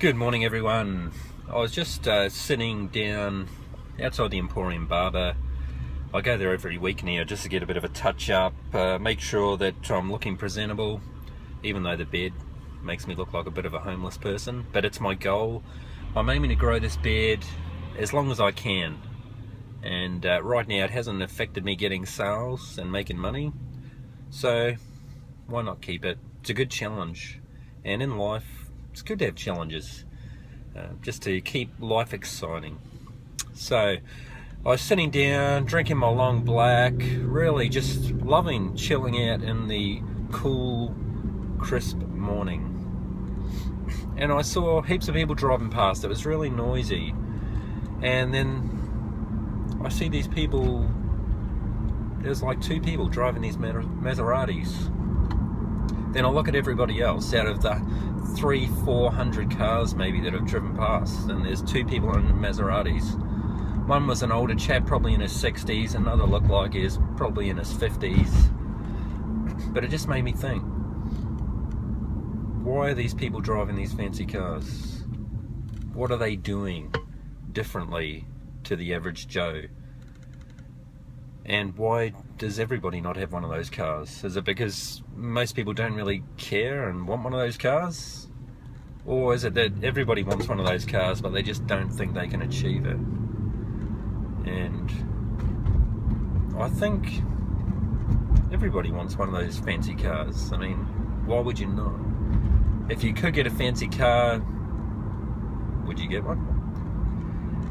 Good morning, everyone. I was just sitting down outside the Emporium Barber. I go there every week now just to get a bit of a touch-up, make sure that I'm looking presentable, even though the beard makes me look like a bit of a homeless person. But it's my goal. I'm aiming to grow this beard as long as I can. And right now it hasn't affected me getting sales and making money. So why not keep it? It's a good challenge. And in life, it's good to have challenges, just to keep life exciting. So I was sitting down, drinking my long black, really just loving chilling out in the cool, crisp morning. And I saw heaps of people driving past. It was really noisy. And then I see these people, there's like two people driving these Maseratis. Then I look at everybody else out of the 300-400 cars maybe that have driven past, and there's two people in Maseratis. One was an older chap, probably in his 60s, another looked like he was probably in his 50s. But it just made me think, why are these people driving these fancy cars? What are they doing differently to the average Joe? And why does everybody not have one of those cars? Is it because most people don't really care and want one of those cars? Or is it that everybody wants one of those cars but they just don't think they can achieve it? And I think everybody wants one of those fancy cars. I mean, why would you not? If you could get a fancy car, would you get one?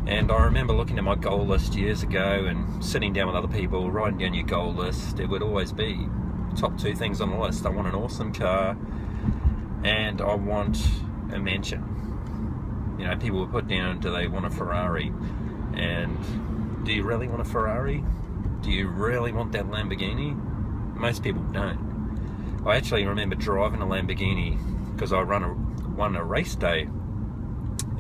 And I remember looking at my goal list years ago and sitting down with other people, writing down your goal list. It would always be top two things on the list. I want an awesome car and I want a mansion. You know, people would put down, do they want a Ferrari? And do you really want a Ferrari? Do you really want that Lamborghini? Most people don't. I actually remember driving a Lamborghini because I won a race day.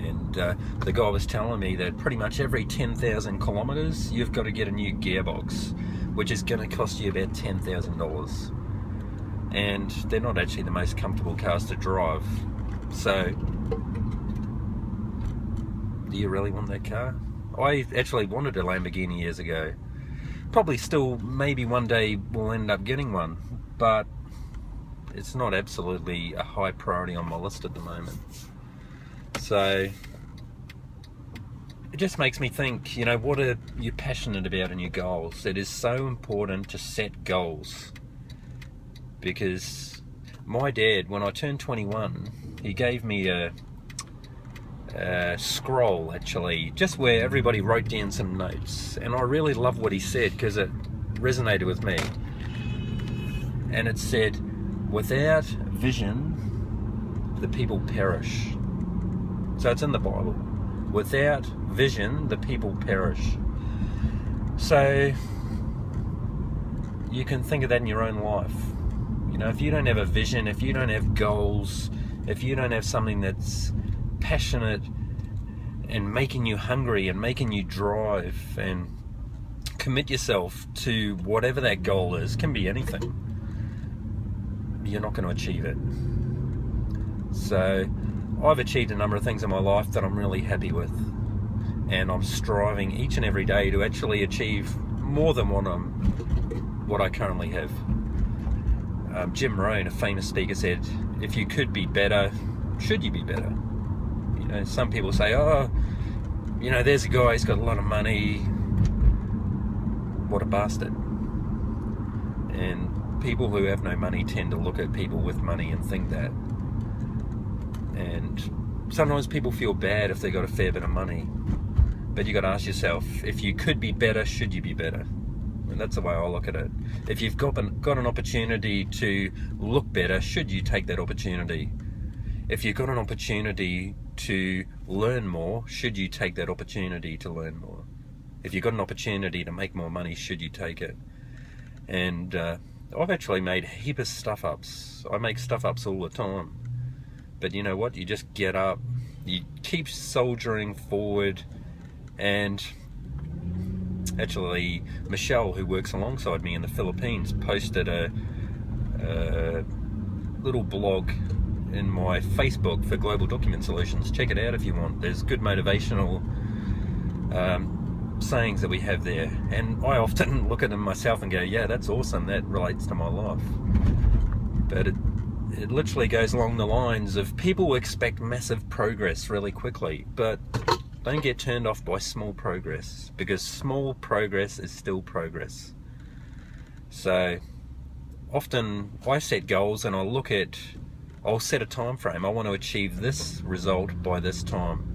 And the guy was telling me that pretty much every 10,000 kilometers you've got to get a new gearbox, which is going to cost you about $10,000. And they're not actually the most comfortable cars to drive. So, do you really want that car? I actually wanted a Lamborghini years ago. Probably still, maybe one day we'll end up getting one, but it's not absolutely a high priority on my list at the moment. So it just makes me think, you know, what are you passionate about in your goals? It is so important to set goals, because my dad, when I turned 21, he gave me a scroll, actually, just where everybody wrote down some notes, and I really love what he said because it resonated with me. And it said, without vision the people perish. So it's in the Bible. Without vision, the people perish. So you can think of that in your own life. You know, if you don't have a vision, if you don't have goals, if you don't have something that's passionate and making you hungry and making you drive and commit yourself to whatever that goal is, can be anything, you're not going to achieve it. So I've achieved a number of things in my life that I'm really happy with, and I'm striving each and every day to actually achieve more than what I currently have. Jim Rohn, a famous speaker, said, if you could be better, should you be better? You know, some people say, oh, you know, there's a guy, he's got a lot of money, what a bastard. And people who have no money tend to look at people with money and think that. And sometimes people feel bad if they got a fair bit of money, but you got to ask yourself, if you could be better, should you be better? And that's the way I look at it. If you've got an opportunity to look better, should you take that opportunity? If you've got an opportunity to learn more, should you take that opportunity to learn more? If you've got an opportunity to make more money, should you take it? And I've actually made a heap of stuff-ups. I make stuff-ups all the time. But you know what? You just get up, you keep soldiering forward, and actually Michelle, who works alongside me in the Philippines, posted a little blog in my Facebook for Global Document Solutions. Check it out if you want. There's good motivational sayings that we have there, and I often look at them myself and go, yeah, that's awesome, that relates to my life. But it literally goes along the lines of, people expect massive progress really quickly, but don't get turned off by small progress, because small progress is still progress. So often I set goals and I'll set a time frame. I want to achieve this result by this time.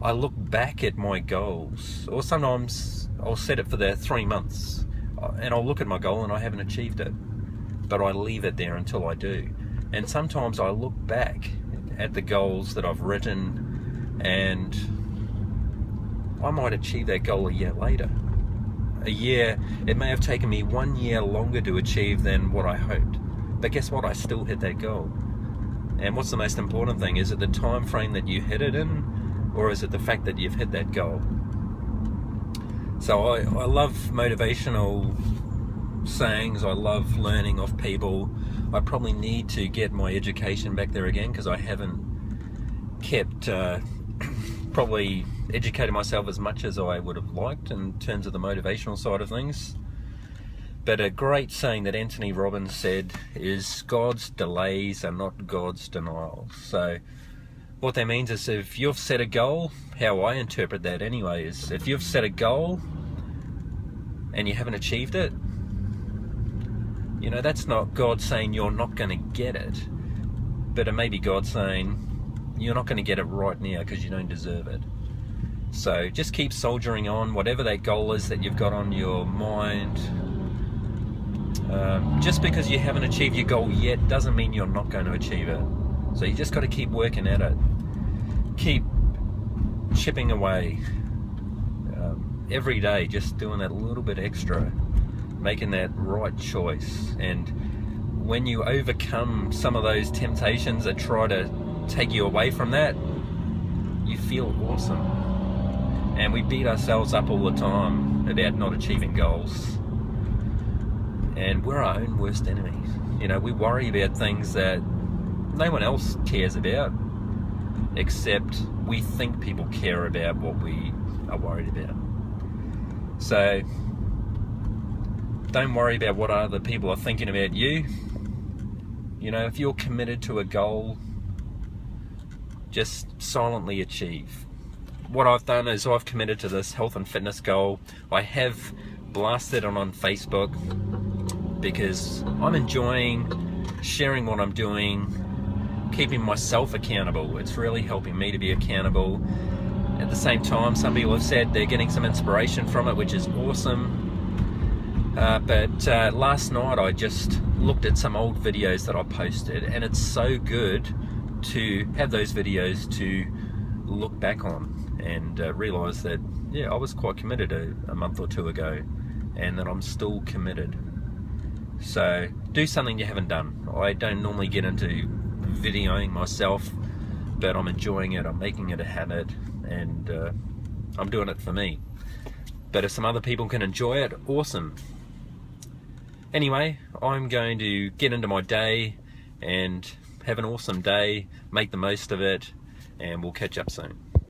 I look back at my goals, or sometimes I'll set it for the 3 months, and I'll look at my goal and I haven't achieved it, but I leave it there until I do. And sometimes I look back at the goals that I've written, and I might achieve that goal a year later. It may have taken me 1 year longer to achieve than what I hoped, but guess what, I still hit that goal. And what's the most important thing? Is it the time frame that you hit it in, or is it the fact that you've hit that goal? So I love motivational sayings. I love learning off people. I probably need to get my education back there again, because I haven't kept probably educated myself as much as I would have liked in terms of the motivational side of things. But a great saying that Anthony Robbins said is, God's delays are not God's denials. So what that means is, if you've set a goal, how I interpret that anyway, is if you've set a goal and you haven't achieved it, you know, that's not God saying you're not going to get it, but it may be God saying you're not going to get it right now because you don't deserve it. So just keep soldiering on, whatever that goal is that you've got on your mind. Just because you haven't achieved your goal yet doesn't mean you're not going to achieve it. So you just got to keep working at it. Keep chipping away every day, just doing that little bit extra, making that right choice. And when you overcome some of those temptations that try to take you away from that, you feel awesome. And we beat ourselves up all the time about not achieving goals, and we're our own worst enemies. You know, we worry about things that no one else cares about, except we think people care about what we are worried about. So don't worry about what other people are thinking about you. You know, if you're committed to a goal, just silently achieve. What I've done is I've committed to this health and fitness goal. I have blasted it on Facebook because I'm enjoying sharing what I'm doing, keeping myself accountable. It's really helping me to be accountable. At the same time, some people have said they're getting some inspiration from it, which is awesome. But last night I just looked at some old videos that I posted, and it's so good to have those videos to look back on and realise that, yeah, I was quite committed a month or two ago, and that I'm still committed. So do something you haven't done. I don't normally get into videoing myself, but I'm enjoying it. I'm making it a habit, and I'm doing it for me. But if some other people can enjoy it, awesome. Anyway, I'm going to get into my day and have an awesome day, make the most of it, and we'll catch up soon.